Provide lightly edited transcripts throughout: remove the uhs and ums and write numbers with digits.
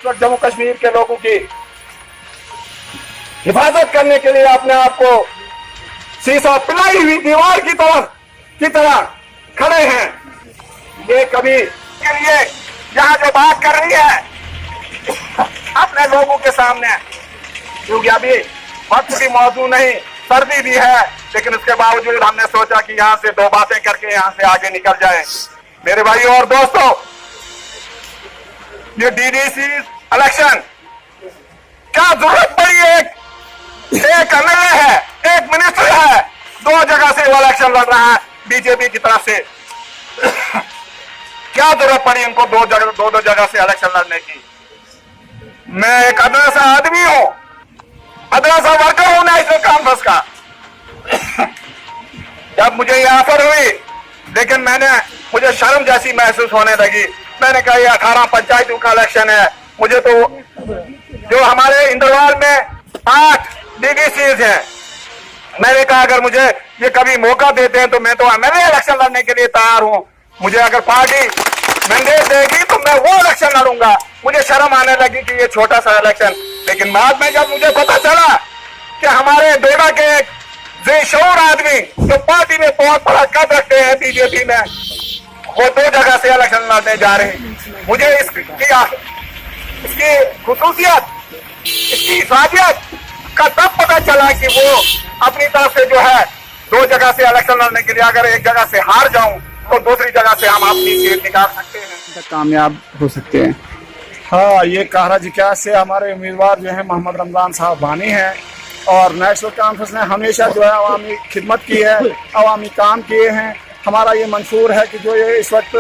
वक्त जम्मू कश्मीर के लोगों की हिफाजत करने के लिए अपने आप को शीशा पिलाई हुई दीवार की तरह खड़े हैं। ये कभी के लिए यहाँ जो बात कर रही है अपने लोगों के सामने, क्योंकि अभी वक्त भी मौजूद नहीं, सर्दी भी है, लेकिन उसके बावजूद हमने सोचा कि यहाँ से दो बातें करके यहाँ से आगे निकल जाए। मेरे भाइयों और दोस्तों, ये डीडीसी इलेक्शन क्या जरूरत पड़ी? एक एमएलए है, एक मिनिस्टर है, दो जगह से वो इलेक्शन लड़ रहा है बीजेपी की तरफ से। क्या जरूरत पड़ी इनको दो जगह से इलेक्शन लड़ने की? मैं एक अदना सा आदमी हूं, अदना सा वर्कर हूं नेशनल कॉन्फ्रेंस का। जब मुझे ये ऑफर हुई, लेकिन मुझे शर्म जैसी महसूस होने लगी। मैंने कहा ये 18 पंचायतों का इलेक्शन है, मुझे तो जो हमारे इंद्रवाल में 8 डीडीसीज हैं, मैंने कहा अगर मुझे ये कभी मौका देते हैं तो मैं तो एमएलए इलेक्शन लड़ने के लिए तैयार हूं। मुझे अगर पार्टी मैंडेट देगी तो मैं वो इलेक्शन लड़ूंगा। मुझे शर्म आने लगी कि ये छोटा सा इलेक्शन, लेकिन बाद में जब मुझे पता चला कि हमारे डोडा के एक बेशऊर आदमी जो पार्टी में बहुत बड़ा कद रखते हैं बीजेपी में, वो 2 जगह से इलेक्शन लड़ने जा रहे हैं। मुझे इसकी खुसूसियत, इसकी इफादियत का तब पता चला कि वो अपनी तरफ से जो है 2 जगह से इलेक्शन लड़ने के लिए, अगर एक जगह से हार जाऊं तो दूसरी जगह से हम अपनी सीट निकाल सकते हैं, कामयाब हो सकते हैं। हाँ, ये काहरा जिक्या से हमारे उम्मीदवार जो है मोहम्मद रमजान साहब बानी हैं, और नेशनल कॉन्फ्रेंस ने हमेशा जो है अवामी खिदमत की है, अवामी काम किए हैं। हमारा ये मंशूर है कि जो ये इस वक्त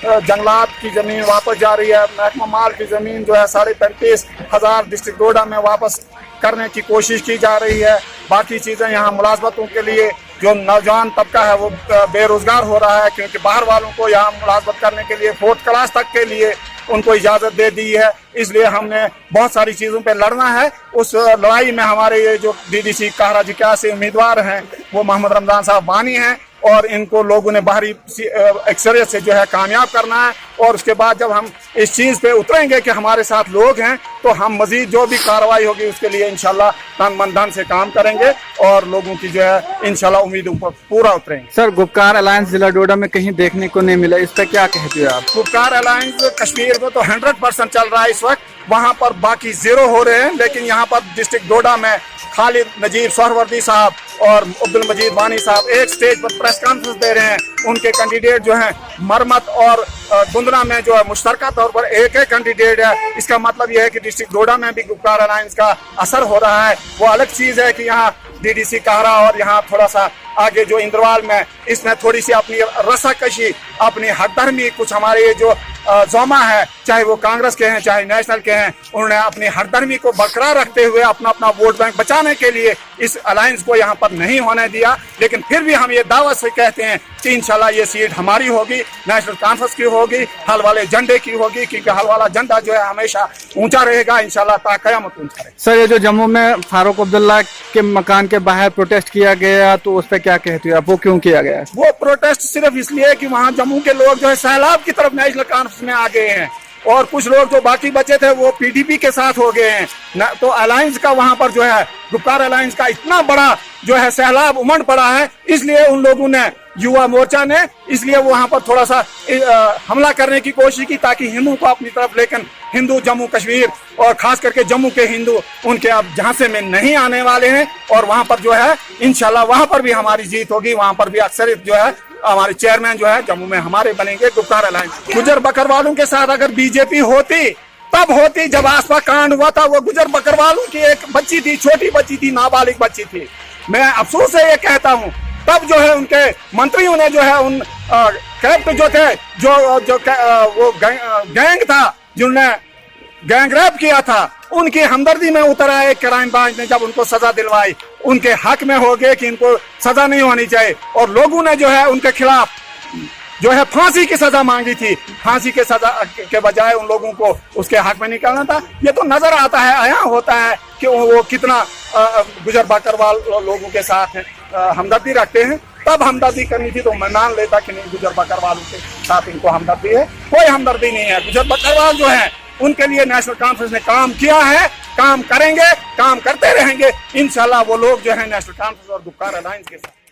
जंगलात की ज़मीन वापस जा रही है, महकमा माल की ज़मीन जो है 35,500 डिस्ट्रिक्ट डोडा में वापस करने की कोशिश की जा रही है। बाकी चीज़ें यहाँ मुलाजमतों के लिए जो नौजवान तबका है वो बेरोज़गार हो रहा है, क्योंकि बाहर वालों को यहाँ मुलाजमत करने के लिए 4th क्लास तक के लिए उनको इजाज़त दे दी है। इसलिए हमने बहुत सारी चीज़ों पे लड़ना है। उस लड़ाई में हमारे ये जो डीडीसी काहरा जिक्या से उम्मीदवार हैं वो मोहम्मद रमजान साहब बानी हैं, और इनको लोगों ने बाहरी अक्सरियत से जो है कामयाब करना है। और उसके बाद जब हम इस चीज़ पे उतरेंगे कि हमारे साथ लोग हैं, तो हम मजीद जो भी कार्रवाई होगी उसके लिए इंशाल्लाह तन मन धन से काम करेंगे और लोगों की जो है इंशाल्लाह उम्मीदों पर पूरा उतरेंगे। सर, गुपकार अलायंस जिला डोडा में कहीं देखने को नहीं मिला, इस पर क्या कहते हो आप? गुपकार अलायंस कश्मीर में तो 100% चल रहा है इस वक्त, वहाँ पर बाकी 0 हो रहे हैं, लेकिन यहाँ पर डिस्ट्रिक्ट डोडा में खालिद नजीब सोहरवर्दी साहब और अब्दुल मजीद वानी साहब एक स्टेज पर प्रेस कॉन्फ्रेंस दे रहे हैं। उनके कैंडिडेट जो हैं मरमत और गुंदना में जो है मुश्तरका तौर पर एक कैंडिडेट है। इसका मतलब यह है कि डिस्ट्रिक्ट डोडा में भी गुपकार अलायंस का असर हो रहा है। वो अलग चीज़ है कि यहाँ डीडीसी काहरा और यहाँ थोड़ा सा आगे जो इंद्रवाल में इसने थोड़ी सी अपनी रसाकशी, अपनी हरदर्मी, कुछ हमारे ये जो जोमा है, चाहे वो कांग्रेस के हैं चाहे नेशनल के हैं, उन्होंने अपनी हरदर्मी को बरकरार रखते हुए अपना वोट बैंक बचाने के लिए इस अलायंस को यहाँ पर नहीं होने दिया। लेकिन फिर भी हम ये दावत से कहते हैं कि इंशाल्लाह ये सीट हमारी होगी, नेशनल कॉन्फ्रेंस की होगी, हल वाले झंडे की होगी, क्योंकि हल वाला झंडा जो है हमेशा ऊंचा रहेगा इंशाल्लाह ता कयामत ऊंचा रहेगा। सर, ये जो जम्मू में फारूक अब्दुल्ला के मकान के बाहर प्रोटेस्ट किया गया, तो उस पर क्या कहते हो आप? वो क्यों किया गया? वो प्रोटेस्ट सिर्फ इसलिए कि वहाँ जम्मू के लोग जो है सैलाब की तरफ नेशनल कॉन्फ्रेंस में आ गए हैं, और कुछ लोग जो बाकी बचे थे वो पीडीपी के साथ हो गए हैं। तो अलायंस का वहां पर जो है गुपकार अलायंस का इतना बड़ा जो है सैलाब उमड़ पड़ा है, इसलिए उन लोगों ने, युवा मोर्चा ने, इसलिए वहां पर थोड़ा सा हमला करने की कोशिश की ताकि हिंदू को अपनी तरफ, लेकिन हिंदू जम्मू कश्मीर और खास करके जम्मू के हिंदू उनके अब झांसे में नहीं आने वाले हैं, और वहां पर जो है इंशाल्लाह वहां पर भी हमारी जीत होगी। वहां पर भी अक्सरियत जो है हमारे चेयरमैन जो है जम्मू में हमारे बनेंगे गुपकार अलायंस। गुजर बकरवालों के साथ अगर बीजेपी होती तब होती, जब आसपा कांड हुआ था, वो गुजर बकरवालों की एक बच्ची थी, छोटी बच्ची थी, नाबालिग बच्ची थी। मैं अफसोस से ये कहता हूँ, तब जो है उनके मंत्रियों ने जो है उन कैप्ट जो थे, वो गैंग था जिन्होंने गैंग रेप किया था, उनकी हमदर्दी में उतर आए क्राइम ब्रांच ने, जब उनको सजा दिलवाई, उनके हक में हो गए कि इनको सजा नहीं होनी चाहिए, और लोगों ने जो है उनके खिलाफ जो है फांसी की सजा मांगी थी। फांसी के सजा के बजाय उन लोगों को उसके हक में निकालना था। ये तो नजर आता है, आया होता है कि वो कितना गुजर बकरवाल लोगों के साथ हमदर्दी रखते हैं। तब हमदर्दी करनी थी तो मैं मान लेता कि नहीं, गुजर बकरवालों के साथ इनको हमदर्दी है, कोई हमदर्दी नहीं है। गुजर बकरवाल जो है उनके लिए नेशनल कॉन्फ्रेंस ने काम किया है, काम करेंगे, काम करते रहेंगे। इंशाल्लाह वो लोग जो है नेशनल कॉन्फ्रेंस और गुप्कार अलायंस के साथ